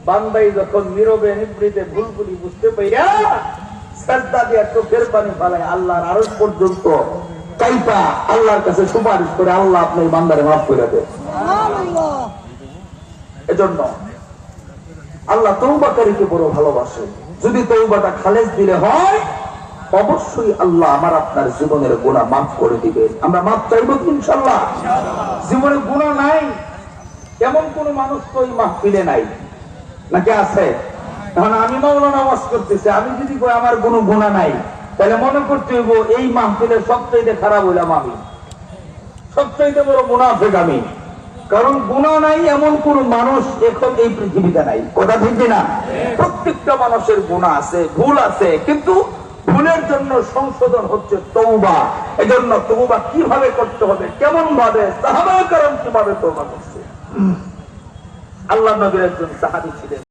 বান্দাই যখন নীরবে নিবৃতে ভুলগুলি বুঝতে পাইরা সাজদা দিয়া চোখের পানি ফেলায় আল্লাহর আরশ পর্যন্ত কাইপা আল্লাহর কাছে সুপারিশ করে, আল্লাহ আপনার বান্দারে মাফ করে দেন। এজন্য আল্লাহ তওবাকারীকে বড় ভালোবাসে। যদি তওবাটা খালেস দিলে হয়, অবশ্যই আল্লাহ আমার আপনার জীবনের গুনাহ মাফ করে দিবেন। আমরা মাফ চাইব ইনশাআল্লাহ। জীবনে গুনাহ নাই এমন কোন মানুষ তো এই মাহফিলে নাই, নাকি আছে? এখন আমি মাওলানা ওয়াজ করতেছি, আমি যদি কই আমার কোনো গুনাহ নাই, তাহলে মনে করতে হইব এই মাহফিলের সবচেয়ে খারাপ হইলাম আমি, সবচেয়ে বড় মুনাফিক আমি। কারণ গুনাহ নাই এমন কোন মানুষ এখন এই পৃথিবীতে নাই। কথা ঠিক না? প্রত্যেকটা মানুষের গুনাহ আছে, ভুল আছে, কিন্তু ভুলের জন্য সংশোধন হচ্ছে তওবা। এজন্য তওবা কিভাবে করতে হবে, কেমন ভাবে, সাহাবায়ে কেরাম কিভাবে তওবা করছে। আল্লাহর নবীর একজন সাহাবী ছিলেন।